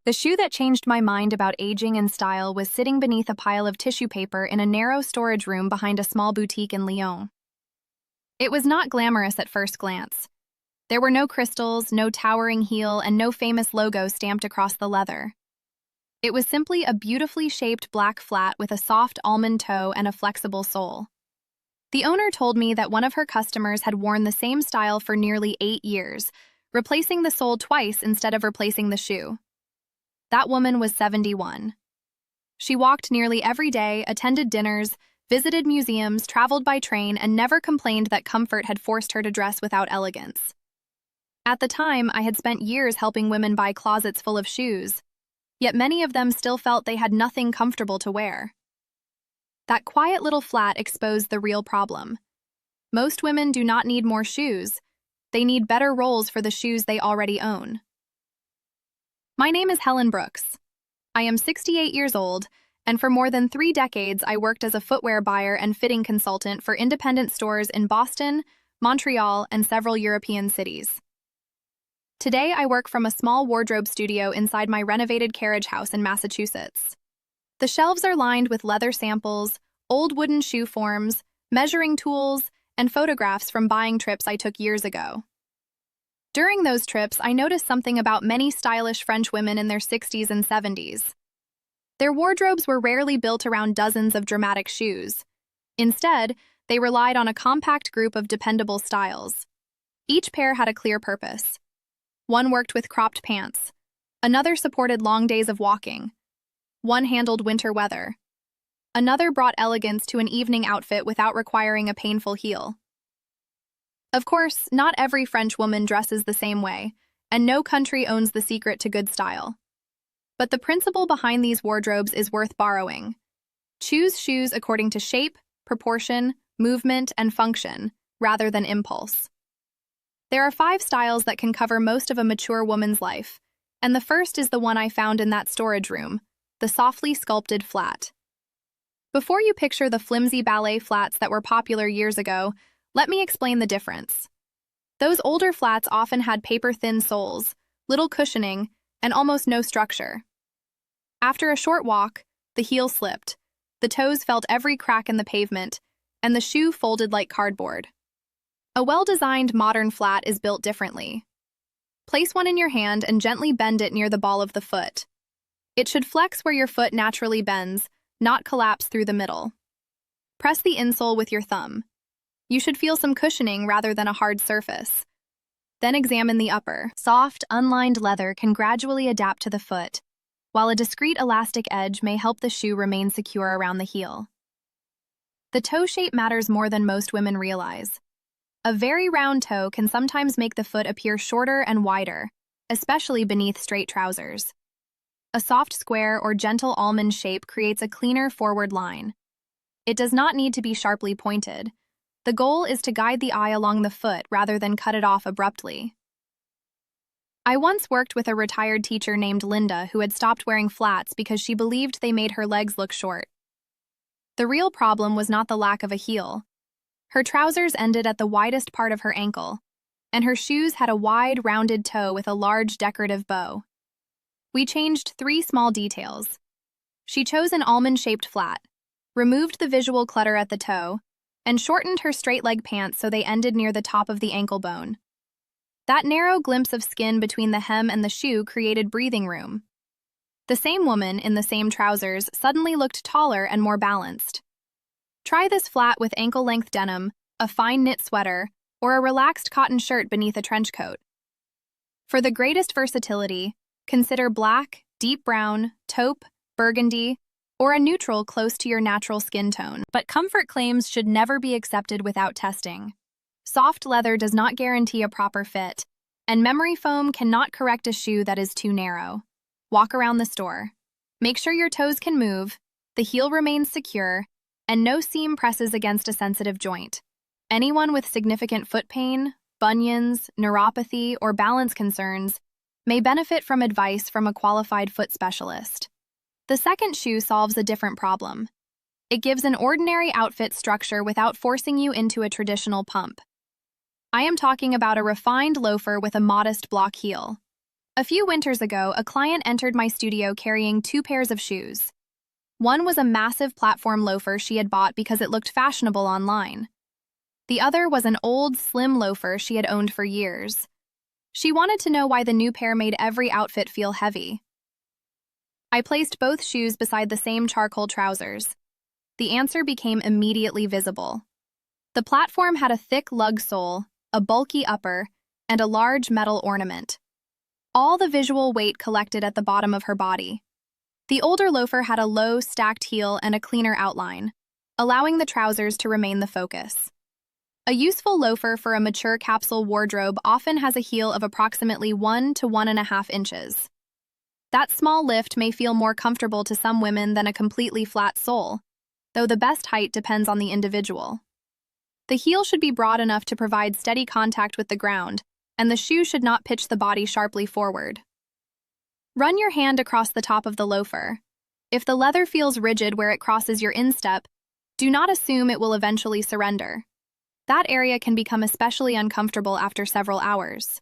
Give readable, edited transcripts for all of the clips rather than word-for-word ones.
The shoe that changed my mind about aging and style was sitting beneath a pile of tissue paper in a narrow storage room behind a small boutique in Lyon. It was not glamorous at first glance. There were no crystals, no towering heel, and no famous logo stamped across the leather. It was simply a beautifully shaped black flat with a soft almond toe and a flexible sole. The owner told me that one of her customers had worn the same style for nearly 8 years, replacing the sole twice instead of replacing the shoe. That woman was 71. She walked nearly every day, attended dinners, visited museums, traveled by train, and never complained that comfort had forced her to dress without elegance. At the time, I had spent years helping women buy closets full of shoes, yet many of them still felt they had nothing comfortable to wear. That quiet little flat exposed the real problem. Most women do not need more shoes. They need better roles for the shoes they already own. My name is Helen Brooks. I am 68 years old, and for more than 3 decades I worked as a footwear buyer and fitting consultant for independent stores in Boston, Montreal, and several European cities. Today I work from a small wardrobe studio inside my renovated carriage house in Massachusetts. The shelves are lined with leather samples, old wooden shoe forms, measuring tools, and photographs from buying trips I took years ago. During those trips, I noticed something about many stylish French women in their 60s and 70s. Their wardrobes were rarely built around dozens of dramatic shoes. Instead, they relied on a compact group of dependable styles. Each pair had a clear purpose. One worked with cropped pants. Another supported long days of walking. One handled winter weather. Another brought elegance to an evening outfit without requiring a painful heel. Of course, not every French woman dresses the same way, and no country owns the secret to good style. But the principle behind these wardrobes is worth borrowing. Choose shoes according to shape, proportion, movement, and function, rather than impulse. There are 5 styles that can cover most of a mature woman's life, and the first is the one I found in that storage room, the softly sculpted flat. Before you picture the flimsy ballet flats that were popular years ago, let me explain the difference. Those older flats often had paper-thin soles, little cushioning, and almost no structure. After a short walk, the heel slipped, the toes felt every crack in the pavement, and the shoe folded like cardboard. A well-designed modern flat is built differently. Place one in your hand and gently bend it near the ball of the foot. It should flex where your foot naturally bends, not collapse through the middle. Press the insole with your thumb. You should feel some cushioning rather than a hard surface. Then examine the upper. Soft, unlined leather can gradually adapt to the foot, while a discreet elastic edge may help the shoe remain secure around the heel. The toe shape matters more than most women realize. A very round toe can sometimes make the foot appear shorter and wider, especially beneath straight trousers. A soft square or gentle almond shape creates a cleaner forward line. It does not need to be sharply pointed. The goal is to guide the eye along the foot rather than cut it off abruptly. I once worked with a retired teacher named Linda who had stopped wearing flats because she believed they made her legs look short. The real problem was not the lack of a heel. Her trousers ended at the widest part of her ankle, and her shoes had a wide, rounded toe with a large decorative bow. We changed 3 small details. She chose an almond-shaped flat, removed the visual clutter at the toe, and shortened her straight-leg pants so they ended near the top of the ankle bone. That narrow glimpse of skin between the hem and the shoe created breathing room. The same woman, in the same trousers, suddenly looked taller and more balanced. Try this flat with ankle-length denim, a fine knit sweater, or a relaxed cotton shirt beneath a trench coat. For the greatest versatility, consider black, deep brown, taupe, burgundy, or a neutral close to your natural skin tone. But comfort claims should never be accepted without testing. Soft leather does not guarantee a proper fit, and memory foam cannot correct a shoe that is too narrow. Walk around the store. Make sure your toes can move, the heel remains secure, and no seam presses against a sensitive joint. Anyone with significant foot pain, bunions, neuropathy, or balance concerns may benefit from advice from a qualified foot specialist. The second shoe solves a different problem. It gives an ordinary outfit structure without forcing you into a traditional pump. I am talking about a refined loafer with a modest block heel. A few winters ago, a client entered my studio carrying two pairs of shoes. One was a massive platform loafer she had bought because it looked fashionable online. The other was an old, slim loafer she had owned for years. She wanted to know why the new pair made every outfit feel heavy. I placed both shoes beside the same charcoal trousers. The answer became immediately visible. The platform had a thick lug sole, a bulky upper, and a large metal ornament. All the visual weight collected at the bottom of her body. The older loafer had a low, stacked heel and a cleaner outline, allowing the trousers to remain the focus. A useful loafer for a mature capsule wardrobe often has a heel of approximately 1 to 1.5 inches. That small lift may feel more comfortable to some women than a completely flat sole, though the best height depends on the individual. The heel should be broad enough to provide steady contact with the ground, and the shoe should not pitch the body sharply forward. Run your hand across the top of the loafer. If the leather feels rigid where it crosses your instep, do not assume it will eventually surrender. That area can become especially uncomfortable after several hours.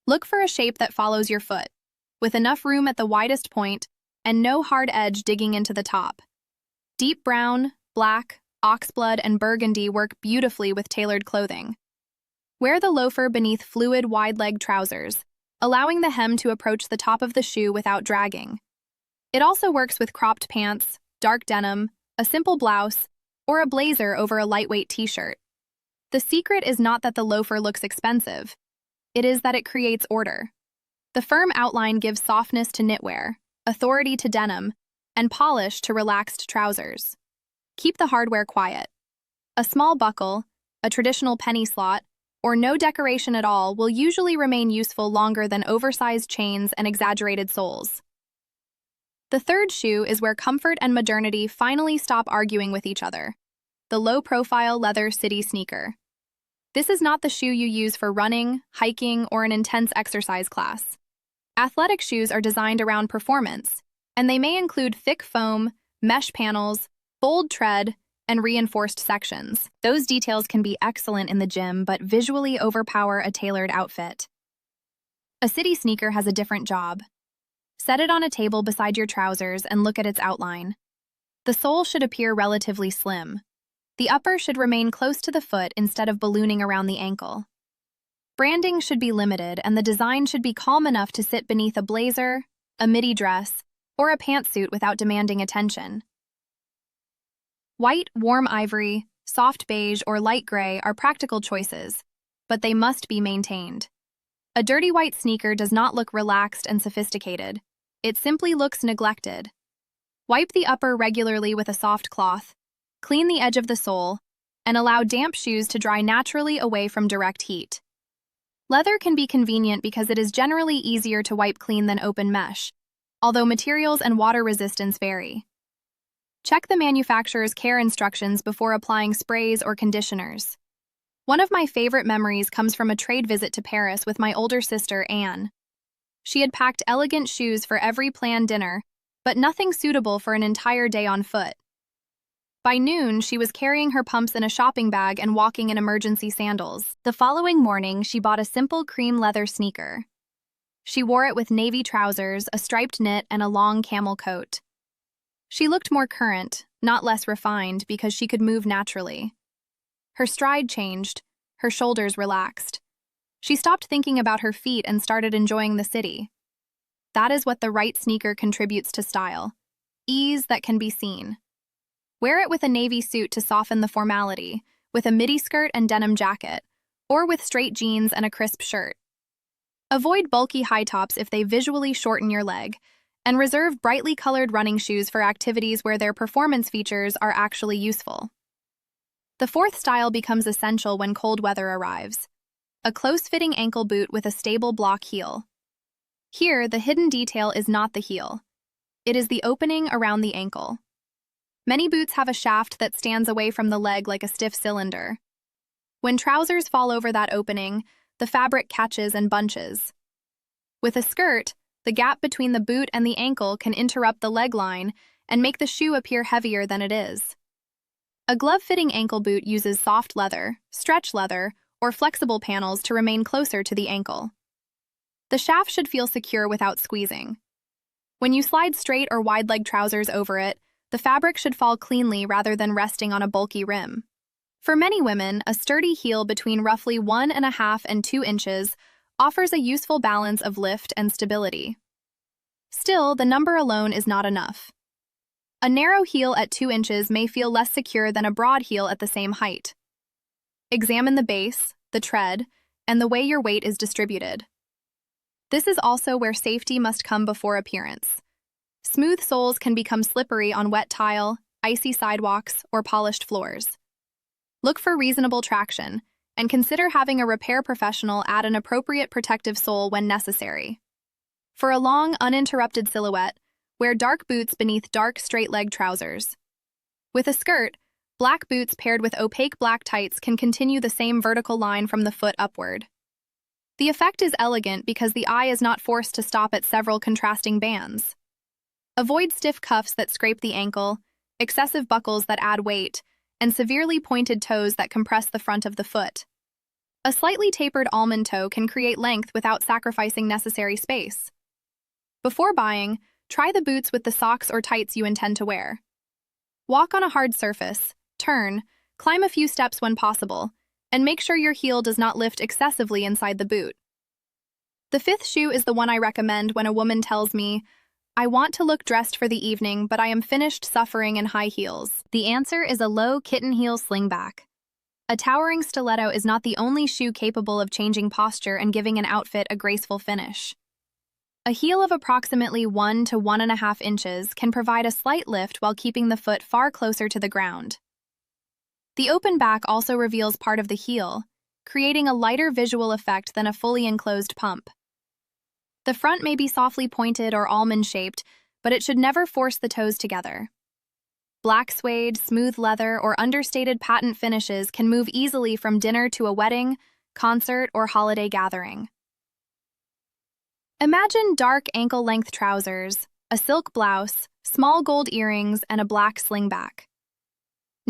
Look for a shape that follows your foot, with enough room at the widest point and no hard edge digging into the top. Deep brown, black, oxblood, and burgundy work beautifully with tailored clothing. Wear the loafer beneath fluid, wide-leg trousers, allowing the hem to approach the top of the shoe without dragging. It also works with cropped pants, dark denim, a simple blouse, or a blazer over a lightweight t-shirt. The secret is not that the loafer looks expensive. It is that it creates order. The firm outline gives softness to knitwear, authority to denim, and polish to relaxed trousers. Keep the hardware quiet. A small buckle, a traditional penny slot, or no decoration at all will usually remain useful longer than oversized chains and exaggerated soles. The third shoe is where comfort and modernity finally stop arguing with each other: the low-profile leather city sneaker. This is not the shoe you use for running, hiking, or an intense exercise class. Athletic shoes are designed around performance, and they may include thick foam, mesh panels, bold tread, and reinforced sections. Those details can be excellent in the gym, but visually overpower a tailored outfit. A city sneaker has a different job. Set it on a table beside your trousers and look at its outline. The sole should appear relatively slim. The upper should remain close to the foot instead of ballooning around the ankle. Branding should be limited, and the design should be calm enough to sit beneath a blazer, a midi dress, or a pantsuit without demanding attention. White, warm ivory, soft beige, or light gray are practical choices, but they must be maintained. A dirty white sneaker does not look relaxed and sophisticated. It simply looks neglected. Wipe the upper regularly with a soft cloth, clean the edge of the sole, and allow damp shoes to dry naturally away from direct heat. Leather can be convenient because it is generally easier to wipe clean than open mesh, although materials and water resistance vary. Check the manufacturer's care instructions before applying sprays or conditioners. One of my favorite memories comes from a trade visit to Paris with my older sister, Anne. She had packed elegant shoes for every planned dinner, but nothing suitable for an entire day on foot. By noon, she was carrying her pumps in a shopping bag and walking in emergency sandals. The following morning, she bought a simple cream leather sneaker. She wore it with navy trousers, a striped knit, and a long camel coat. She looked more current, not less refined, because she could move naturally. Her stride changed, her shoulders relaxed. She stopped thinking about her feet and started enjoying the city. That is what the right sneaker contributes to style: ease that can be seen. Wear it with a navy suit to soften the formality, with a midi skirt and denim jacket, or with straight jeans and a crisp shirt. Avoid bulky high tops if they visually shorten your leg, and reserve brightly colored running shoes for activities where their performance features are actually useful. The fourth style becomes essential when cold weather arrives: a close-fitting ankle boot with a stable block heel. Here, the hidden detail is not the heel. It is the opening around the ankle. Many boots have a shaft that stands away from the leg like a stiff cylinder. When trousers fall over that opening, the fabric catches and bunches. With a skirt, the gap between the boot and the ankle can interrupt the leg line and make the shoe appear heavier than it is. A glove-fitting ankle boot uses soft leather, stretch leather, or flexible panels to remain closer to the ankle. The shaft should feel secure without squeezing. When you slide straight or wide-leg trousers over it, the fabric should fall cleanly rather than resting on a bulky rim. For many women, a sturdy heel between roughly 1.5 and 2 inches offers a useful balance of lift and stability. Still, the number alone is not enough. A narrow heel at 2 inches may feel less secure than a broad heel at the same height. Examine the base, the tread, and the way your weight is distributed. This is also where safety must come before appearance. Smooth soles can become slippery on wet tile, icy sidewalks, or polished floors. Look for reasonable traction, and consider having a repair professional add an appropriate protective sole when necessary. For a long, uninterrupted silhouette, wear dark boots beneath dark, straight-leg trousers. With a skirt, black boots paired with opaque black tights can continue the same vertical line from the foot upward. The effect is elegant because the eye is not forced to stop at several contrasting bands. Avoid stiff cuffs that scrape the ankle, excessive buckles that add weight, and severely pointed toes that compress the front of the foot. A slightly tapered almond toe can create length without sacrificing necessary space. Before buying, try the boots with the socks or tights you intend to wear. Walk on a hard surface, turn, climb a few steps when possible, and make sure your heel does not lift excessively inside the boot. The fifth shoe is the one I recommend when a woman tells me, "I want to look dressed for the evening, but I am finished suffering in high heels." The answer is a low kitten-heel slingback. A towering stiletto is not the only shoe capable of changing posture and giving an outfit a graceful finish. A heel of approximately 1 to 1.5 inches can provide a slight lift while keeping the foot far closer to the ground. The open back also reveals part of the heel, creating a lighter visual effect than a fully enclosed pump. The front may be softly pointed or almond-shaped, but it should never force the toes together. Black suede, smooth leather, or understated patent finishes can move easily from dinner to a wedding, concert, or holiday gathering. Imagine dark ankle-length trousers, a silk blouse, small gold earrings, and a black slingback.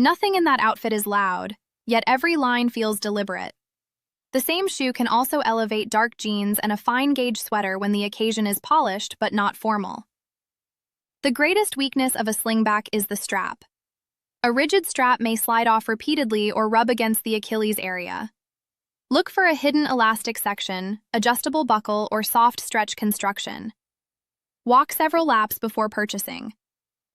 Nothing in that outfit is loud, yet every line feels deliberate. The same shoe can also elevate dark jeans and a fine-gauge sweater when the occasion is polished but not formal. The greatest weakness of a slingback is the strap. A rigid strap may slide off repeatedly or rub against the Achilles area. Look for a hidden elastic section, adjustable buckle, or soft stretch construction. Walk several laps before purchasing.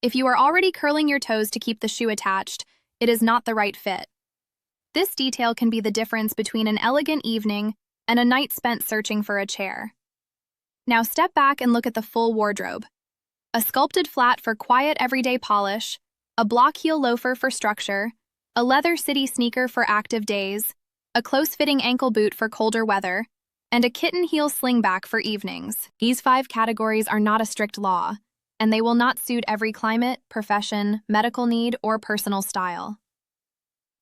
If you are already curling your toes to keep the shoe attached, it is not the right fit. This detail can be the difference between an elegant evening and a night spent searching for a chair. Now step back and look at the full wardrobe. A sculpted flat for quiet everyday polish, a block heel loafer for structure, a leather city sneaker for active days, a close-fitting ankle boot for colder weather, and a kitten-heel slingback for evenings. These 5 categories are not a strict law, and they will not suit every climate, profession, medical need, or personal style.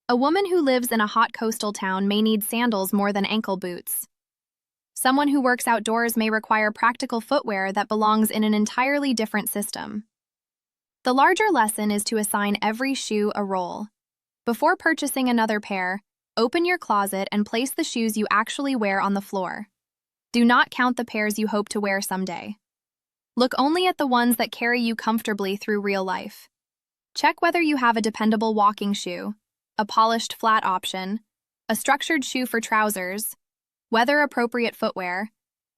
A woman who lives in a hot coastal town may need sandals more than ankle boots. Someone who works outdoors may require practical footwear that belongs in an entirely different system. The larger lesson is to assign every shoe a role. Before purchasing another pair, open your closet and place the shoes you actually wear on the floor. Do not count the pairs you hope to wear someday. Look only at the ones that carry you comfortably through real life. Check whether you have a dependable walking shoe, a polished flat option, a structured shoe for trousers, weather-appropriate footwear,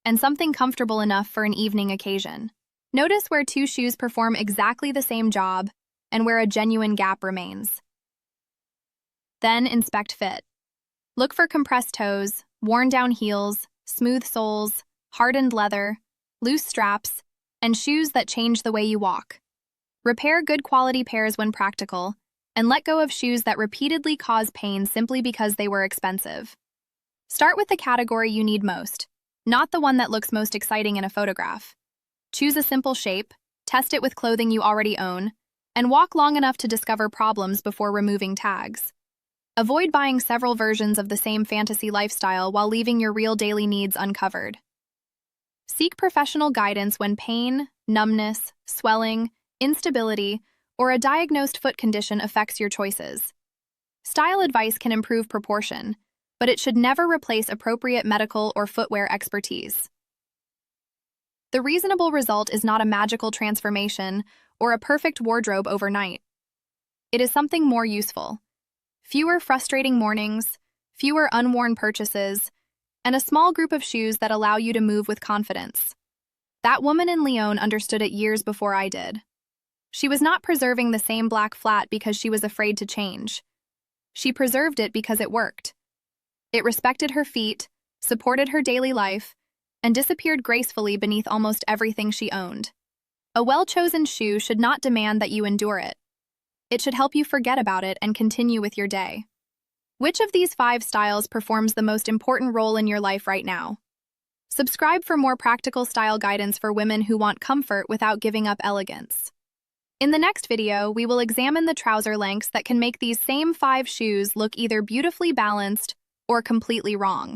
and something comfortable enough for an evening occasion. Notice where 2 shoes perform exactly the same job and where a genuine gap remains. Then inspect fit. Look for compressed toes, worn-down heels, smooth soles, hardened leather, loose straps, and shoes that change the way you walk. Repair good quality pairs when practical, and let go of shoes that repeatedly cause pain simply because they were expensive. Start with the category you need most, not the one that looks most exciting in a photograph. Choose a simple shape, test it with clothing you already own, and walk long enough to discover problems before removing tags. Avoid buying several versions of the same fantasy lifestyle while leaving your real daily needs uncovered. Seek professional guidance when pain, numbness, swelling, instability, or a diagnosed foot condition affects your choices. Style advice can improve proportion, but it should never replace appropriate medical or footwear expertise. The reasonable result is not a magical transformation or a perfect wardrobe overnight. It is something more useful. Fewer frustrating mornings, fewer unworn purchases, and a small group of shoes that allow you to move with confidence. That woman in Lyon understood it years before I did. She was not preserving the same black flat because she was afraid to change. She preserved it because it worked. It respected her feet, supported her daily life, and disappeared gracefully beneath almost everything she owned. A well-chosen shoe should not demand that you endure it. It should help you forget about it and continue with your day. Which of these 5 styles performs the most important role in your life right now? Subscribe for more practical style guidance for women who want comfort without giving up elegance. In the next video, we will examine the trouser lengths that can make these same 5 shoes look either beautifully balanced or completely wrong.